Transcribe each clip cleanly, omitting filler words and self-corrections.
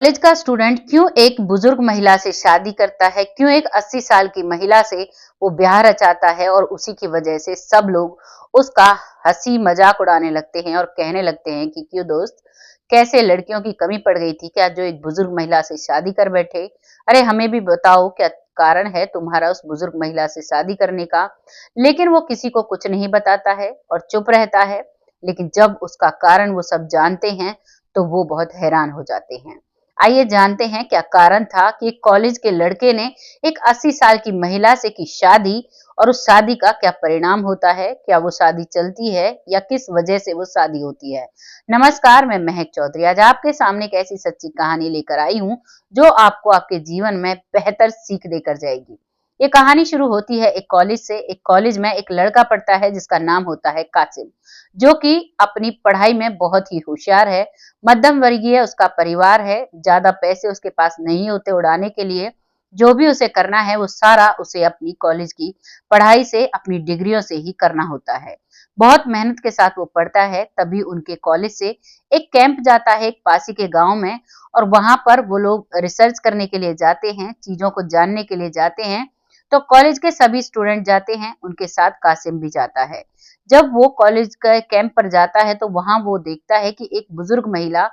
College का student क्यों एक बुजुर्ग महिला से शादी करता है, क्यों एक 80 साल की महिला से वो ब्याह रचाता है और उसी की वजह से सब लोग उसका हंसी मजाक उड़ाने लगते हैं और कहने लगते हैं कि क्यों दोस्त, कैसे लड़कियों की कमी पड़ गई थी क्या जो एक बुजुर्ग महिला से शादी कर बैठे। अरे हमें भी बताओ क्या कारण है तुम्हारा उस बुजुर्ग महिला से शादी करने का। लेकिन वो किसी को कुछ नहीं बताता है और चुप रहता है। लेकिन जब उसका कारण वो सब जानते हैं तो वो बहुत हैरान हो जाते हैं। आइए जानते हैं क्या कारण था कि कॉलेज के लड़के ने एक 80 साल की महिला से की शादी और उस शादी का क्या परिणाम होता है, क्या वो शादी चलती है या किस वजह से वो शादी होती है। नमस्कार, मैं महक चौधरी आज आपके सामने एक ऐसी सच्ची कहानी लेकर आई हूँ जो आपको आपके जीवन में बेहतर सीख देकर जाएगी। ये कहानी शुरू होती है एक कॉलेज से। एक कॉलेज में एक लड़का पढ़ता है जिसका नाम होता है कासिम, जो कि अपनी पढ़ाई में बहुत ही होशियार है। मध्यम वर्गीय उसका परिवार है, ज्यादा पैसे उसके पास नहीं होते उड़ाने के लिए। जो भी उसे करना है वो सारा उसे अपनी कॉलेज की पढ़ाई से, अपनी डिग्रियों से ही करना होता है। बहुत मेहनत के साथ वो पढ़ता है। तभी उनके कॉलेज से एक कैंप जाता है एक पास ही के गांव में, और वहां पर वो लोग रिसर्च करने के लिए जाते हैं, चीजों को जानने के लिए जाते हैं। तो कॉलेज के सभी स्टूडेंट जाते हैं, उनके साथ कासिम भी जाता है। जब वो कॉलेज के कैंप पर जाता है तो वहां वो देखता है कि एक बुजुर्ग महिला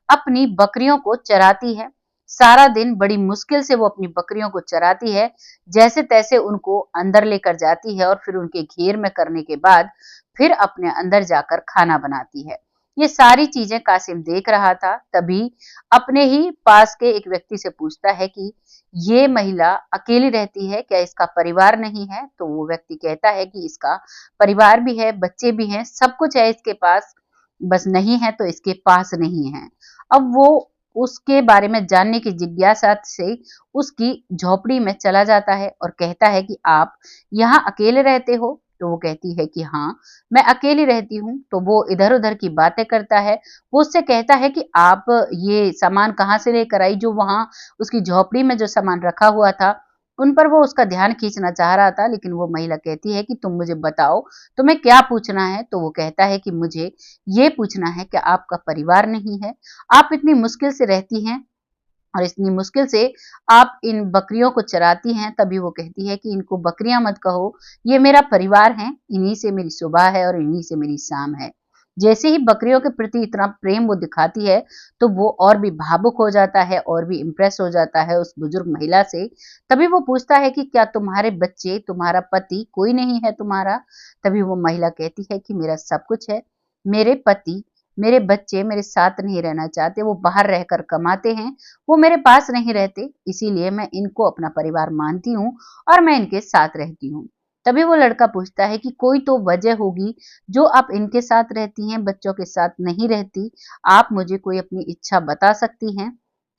अपनी बकरियों को चराती है। सारा दिन बड़ी मुश्किल से वो अपनी बकरियों को चराती है, जैसे तैसे उनको अंदर लेकर जाती है और फिर उनके घेर में करने के बाद फिर अपने अंदर जाकर खाना बनाती है। ये सारी चीजें कासिम देख रहा था। तभी अपने ही पास के एक व्यक्ति से पूछता है कि ये महिला अकेली रहती है क्या, इसका परिवार नहीं है। तो वो व्यक्ति कहता है कि इसका परिवार भी है, बच्चे भी हैं, सब कुछ है इसके पास, बस नहीं है तो इसके पास नहीं है। अब वो उसके बारे में जानने की जिज्ञासा से उसकी झोपड़ी में चला जाता है और कहता है कि आप यहाँ अकेले रहते हो। तो वो कहती है कि हाँ, मैं अकेली रहती हूँ। तो वो इधर उधर की बातें करता है। वो उससे कहता है कि आप ये सामान कहाँ से लेकर आई, जो वहां उसकी झोपड़ी में जो सामान रखा हुआ था उन पर वो उसका ध्यान खींचना चाह रहा था। लेकिन वो महिला कहती है कि तुम मुझे बताओ, तुम्हें क्या पूछना है। तो वो कहता है कि मुझे ये पूछना है कि आपका परिवार नहीं है, आप इतनी मुश्किल से रहती हैं और इतनी मुश्किल से आप इन बकरियों को चराती हैं। तभी वो कहती है कि इनको बकरियां मत कहो, ये मेरा परिवार है, इन्हीं से मेरी सुबह है और इन्हीं से मेरी शाम है। जैसे ही बकरियों के प्रति इतना प्रेम वो दिखाती है तो वो और भी भावुक हो जाता है और भी इम्प्रेस हो जाता है उस बुजुर्ग महिला से। तभी वो पूछता है कि क्या तुम्हारे बच्चे, तुम्हारा पति कोई नहीं है तुम्हारा। तभी वो महिला कहती है कि मेरा सब कुछ है, मेरे पति, मेरे बच्चे मेरे साथ नहीं रहना चाहते, वो बाहर रहकर कमाते हैं, वो मेरे पास नहीं रहते, इसीलिए मैं इनको अपना परिवार मानती हूँ और मैं इनके साथ रहती हूँ। तभी वो लड़का पूछता है कि कोई तो वजह होगी जो आप इनके साथ रहती हैं, बच्चों के साथ नहीं रहती। आप मुझे कोई अपनी इच्छा बता सकती हैं।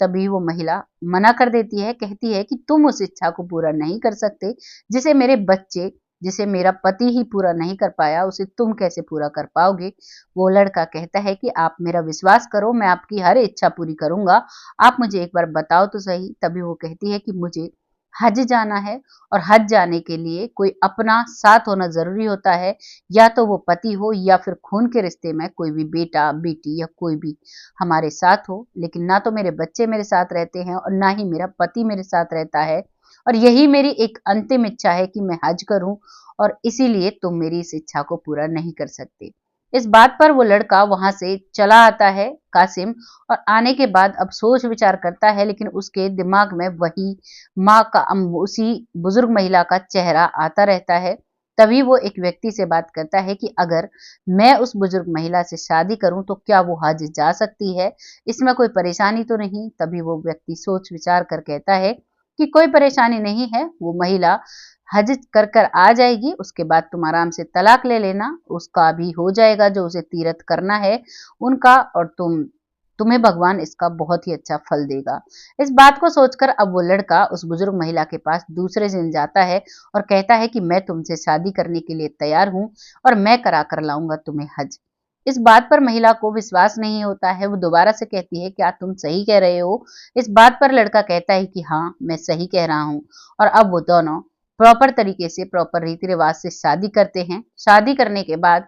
तभी वो महिला मना कर देती है, कहती है कि तुम उस इच्छा को पूरा नहीं कर सकते जिसे मेरे बच्चे, जिसे मेरा पति ही पूरा नहीं कर पाया, उसे तुम कैसे पूरा कर पाओगे। वो लड़का कहता है कि आप मेरा विश्वास करो, मैं आपकी हर इच्छा पूरी करूंगा, आप मुझे एक बार बताओ तो सही। तभी वो कहती है कि मुझे हज जाना है और हज जाने के लिए कोई अपना साथ होना जरूरी होता है, या तो वो पति हो या फिर खून के रिश्ते में कोई भी बेटा बेटी या कोई भी हमारे साथ हो। लेकिन ना तो मेरे बच्चे मेरे साथ रहते हैं और ना ही मेरा पति मेरे साथ रहता है, और यही मेरी एक अंतिम इच्छा है कि मैं हज करूं, और इसीलिए तुम मेरी इस इच्छा को पूरा नहीं कर सकते। इस बात पर वो लड़का वहां से चला आता है कासिम, और आने के बाद अब सोच विचार करता है, लेकिन उसके दिमाग में वही माँ का उसी बुजुर्ग महिला का चेहरा आता रहता है। तभी वो एक व्यक्ति से बात करता है कि अगर मैं उस बुजुर्ग महिला से शादी करूं तो क्या वो हज जा सकती है, इसमें कोई परेशानी तो नहीं। तभी वो व्यक्ति सोच विचार कर कहता है कि कोई परेशानी नहीं है, वो महिला हज कर कर आ जाएगी, उसके बाद तुम आराम से तलाक ले लेना, उसका भी हो जाएगा जो उसे तीरथ करना है उनका, और तुम्हें भगवान इसका बहुत ही अच्छा फल देगा। इस बात को सोचकर अब वो लड़का उस बुजुर्ग महिला के पास दूसरे दिन जाता है और कहता है कि मैं तुमसे शादी करने के लिए तैयार हूँ और मैं करा कर लाऊंगा तुम्हें हज। इस बात पर महिला को विश्वास नहीं होता है। वो दोबारा से कहती है, क्या तुम सही कह रहे हो। इस बात पर लड़का कहता है कि हाँ, मैं सही कह रहा हूँ। और अब वो दोनों प्रॉपर तरीके से, प्रॉपर रीति रिवाज से शादी करते हैं। शादी करने के बाद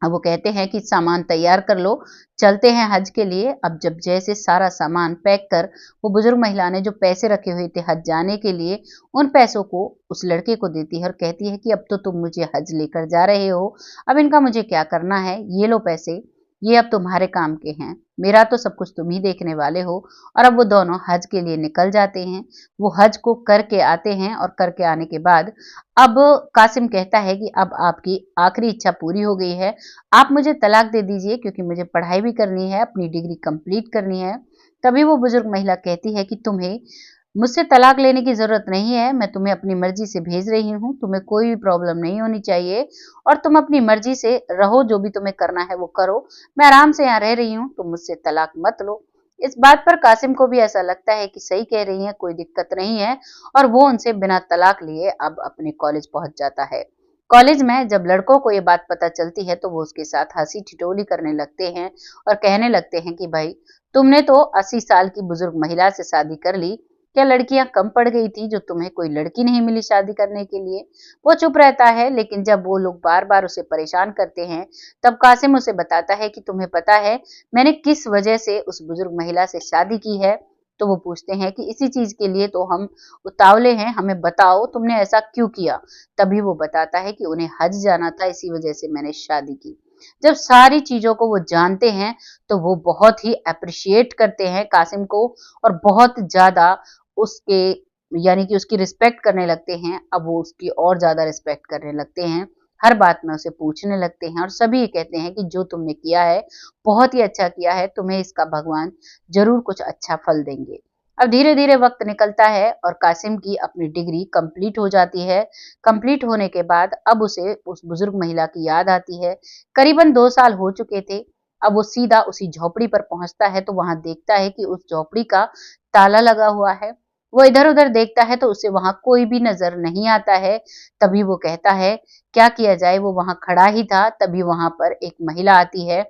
अब वो कहते हैं कि सामान तैयार कर लो, चलते हैं हज के लिए। अब जब जैसे सारा सामान पैक कर वो बुजुर्ग महिला ने जो पैसे रखे हुए थे हज जाने के लिए, उन पैसों को उस लड़के को देती है और कहती है कि अब तो तुम मुझे हज लेकर जा रहे हो, अब इनका मुझे क्या करना है, ये लो पैसे, ये अब तुम्हारे काम के हैं, मेरा तो सब कुछ तुम ही देखने वाले हो। और अब वो दोनों हज के लिए निकल जाते हैं। वो हज को करके आते हैं और करके आने के बाद अब कासिम कहता है कि अब आपकी आखिरी इच्छा पूरी हो गई है, आप मुझे तलाक दे दीजिए क्योंकि मुझे पढ़ाई भी करनी है, अपनी डिग्री कंप्लीट करनी है। तभी वो बुजुर्ग महिला कहती है कि तुम्हें मुझसे तलाक लेने की जरूरत नहीं है, मैं तुम्हें अपनी मर्जी से भेज रही हूँ, तुम्हें कोई भी प्रॉब्लम नहीं होनी चाहिए और तुम अपनी मर्जी से रहो, जो भी तुम्हें करना है वो करो, मैं आराम से यहाँ रह रही हूँ, तुम मुझसे तलाक मत लो। इस बात पर कासिम को भी ऐसा लगता है कि सही कह रही है, कोई दिक्कत नहीं है, और वो उनसे बिना तलाक लिए अब अपने कॉलेज पहुंच जाता है। कॉलेज में जब लड़कों को ये बात पता चलती है तो वो उसके साथ हंसी ठिठोली करने लगते हैं और कहने लगते हैं कि भाई तुमने तो 80 साल की बुजुर्ग महिला से शादी कर ली, क्या लड़कियां कम पड़ गई थी जो तुम्हें कोई लड़की नहीं मिली शादी करने के लिए। वो चुप रहता है, लेकिन जब वो लोग बार बार उसे परेशान करते हैं तब कासिम उसे बताता है कि तुम्हें पता है मैंने किस वजह से उस बुजुर्ग महिला से शादी की है। तो वो पूछते हैं कि इसी चीज के लिए तो हम उतावले हैं, हमें बताओ तुमने ऐसा क्यों किया। तभी वो बताता है कि उन्हें हज जाना था, इसी वजह से मैंने शादी की। जब सारी चीजों को वो जानते हैं तो वो बहुत ही अप्रिशिएट करते हैं कासिम को और बहुत ज्यादा उसके यानी कि उसकी रिस्पेक्ट करने लगते हैं। अब वो उसकी और ज्यादा रिस्पेक्ट करने लगते हैं, हर बात में उसे पूछने लगते हैं और सभी ये कहते हैं कि जो तुमने किया है बहुत ही अच्छा किया है, तुम्हें इसका भगवान जरूर कुछ अच्छा फल देंगे। अब धीरे धीरे वक्त निकलता है और कासिम की अपनी डिग्री कंप्लीट हो जाती है। कंप्लीट होने के बाद अब उसे उस बुजुर्ग महिला की याद आती है। करीबन 2 साल हो चुके थे। अब वो सीधा उसी झोपड़ी पर पहुंचता है तो वहां देखता है कि उस झोपड़ी का ताला लगा हुआ है। वो इधर उधर देखता है तो उसे वहां कोई भी नजर नहीं आता है। तभी वो कहता है क्या किया जाए, वो वहां खड़ा ही था। तभी वहां पर एक महिला आती है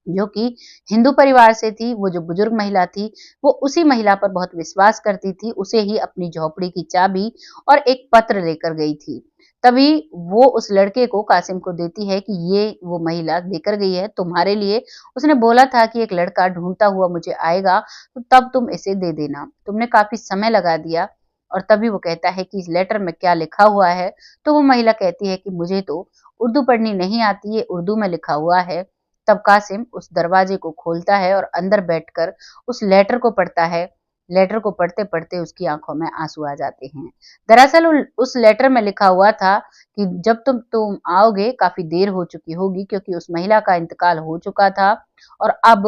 जो कि हिंदू परिवार से थी। वो जो बुजुर्ग महिला थी वो उसी महिला पर बहुत विश्वास करती थी, उसे ही अपनी झोपड़ी की चाबी और एक पत्र लेकर गई थी। तभी वो उस लड़के को कासिम को देती है कि ये वो महिला लेकर गई है तुम्हारे लिए, उसने बोला था कि एक लड़का ढूंढता हुआ मुझे आएगा तो तब तुम इसे दे देना, तुमने काफी समय लगा दिया। और तभी वो कहता है कि इस लेटर में क्या लिखा हुआ है। तो वो महिला कहती है कि मुझे तो उर्दू पढ़नी नहीं आती, ये उर्दू में लिखा हुआ है। तब कासिम उस दरवाजे को खोलता है और अंदर बैठकर उस लेटर को पढ़ता है। लेटर को पढ़ते पढ़ते उसकी आंखों में आंसू आ जाते हैं। दरअसल उस लेटर में लिखा हुआ था कि जब तुम आओगे काफी देर हो चुकी होगी, क्योंकि उस महिला का इंतकाल हो चुका था और अब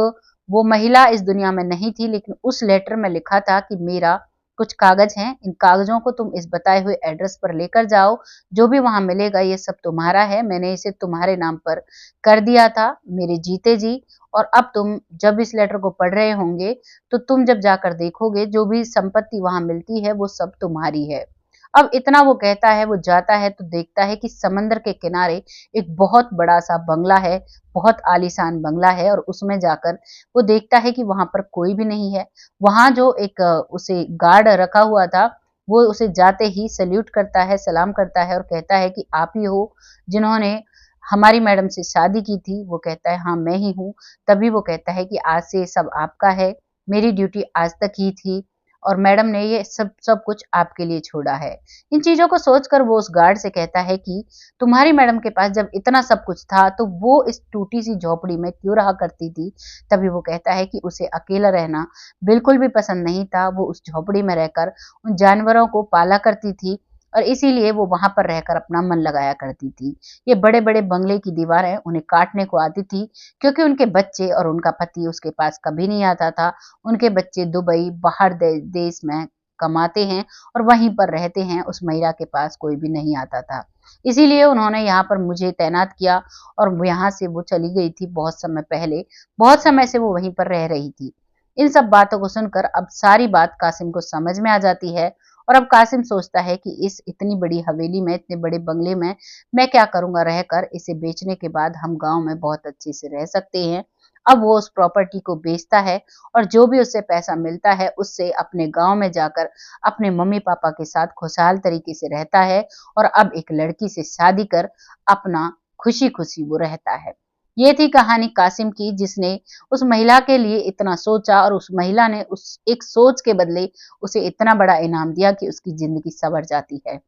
वो महिला इस दुनिया में नहीं थी। लेकिन उस लेटर में लिखा था कि मेरा कुछ कागज हैं, इन कागजों को तुम इस बताए हुए एड्रेस पर लेकर जाओ, जो भी वहां मिलेगा ये सब तुम्हारा है, मैंने इसे तुम्हारे नाम पर कर दिया था मेरे जीते जी। और अब तुम जब इस लेटर को पढ़ रहे होंगे तो तुम जब जाकर देखोगे जो भी संपत्ति वहां मिलती है वो सब तुम्हारी है। अब इतना वो कहता है, वो जाता है तो देखता है कि समंदर के किनारे एक बहुत बड़ा सा बंगला है, बहुत आलीशान बंगला है। और उसमें जाकर वो देखता है कि वहां पर कोई भी नहीं है। वहां जो एक उसे गार्ड रखा हुआ था वो उसे जाते ही सल्यूट करता है, सलाम करता है और कहता है कि आप ही हो जिन्होंने हमारी मैडम से शादी की थी। वो कहता है हाँ मैं ही हूँ। तभी वो कहता है कि आज से सब आपका है, मेरी ड्यूटी आज तक ही थी और मैडम ने ये सब सब कुछ आपके लिए छोड़ा है। इन चीजों को सोचकर वो उस गार्ड से कहता है कि तुम्हारी मैडम के पास जब इतना सब कुछ था तो वो इस टूटी सी झोपड़ी में क्यों रहा करती थी। तभी वो कहता है कि उसे अकेला रहना बिल्कुल भी पसंद नहीं था, वो उस झोपड़ी में रहकर उन जानवरों को पाला करती थी और इसीलिए वो वहां पर रहकर अपना मन लगाया करती थी। ये बड़े बड़े बंगले की दीवारें उन्हें काटने को आती थी, क्योंकि उनके बच्चे और उनका पति उसके पास कभी नहीं आता था। उनके बच्चे दुबई बाहर देश में कमाते हैं और वहीं पर रहते हैं, उस महिला के पास कोई भी नहीं आता था। इसीलिए उन्होंने यहाँ पर मुझे तैनात किया और यहाँ से वो चली गई थी बहुत समय पहले, बहुत समय से वो वहीं पर रह रही थी। इन सब बातों को सुनकर अब सारी बात कासिम को समझ में आ जाती है और अब कासिम सोचता है कि इस इतनी बड़ी हवेली में, इतने बड़े बंगले में मैं क्या करूंगा रहकर, इसे बेचने के बाद हम गांव में बहुत अच्छे से रह सकते हैं। अब वो उस प्रॉपर्टी को बेचता है और जो भी उससे पैसा मिलता है उससे अपने गांव में जाकर अपने मम्मी पापा के साथ खुशहाल तरीके से रहता है और अब एक लड़की से शादी कर अपना खुशी खुशी वो रहता है। ये थी कहानी कासिम की, जिसने उस महिला के लिए इतना सोचा और उस महिला ने उस एक सोच के बदले उसे इतना बड़ा इनाम दिया कि उसकी जिंदगी संवर जाती है।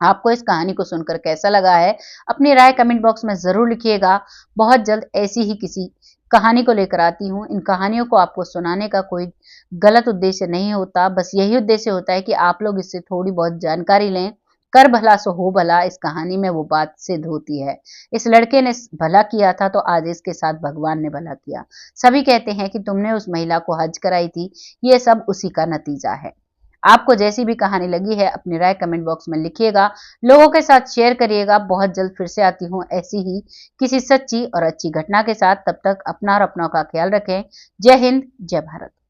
आपको इस कहानी को सुनकर कैसा लगा है? अपनी राय कमेंट बॉक्स में ज़रूर लिखिएगा। बहुत जल्द ऐसी ही किसी कहानी को लेकर आती हूँ। इन कहानियों को आपको सुनाने का कोई गलत उद्देश्य नहीं होता, बस यही उद्देश्य होता है कि आप लोग इससे थोड़ी बहुत जानकारी लें। कर भला सो हो भला, इस कहानी में वो बात सिद्ध होती है। इस लड़के ने भला किया था तो आज इसके साथ भगवान ने भला किया। सभी कहते हैं कि तुमने उस महिला को हज कराई थी, ये सब उसी का नतीजा है। आपको जैसी भी कहानी लगी है अपनी राय कमेंट बॉक्स में लिखिएगा, लोगों के साथ शेयर करिएगा। बहुत जल्द फिर से आती हूँ ऐसी ही किसी सच्ची और अच्छी घटना के साथ। तब तक अपना और अपनों का ख्याल रखें। जय हिंद, जय भारत।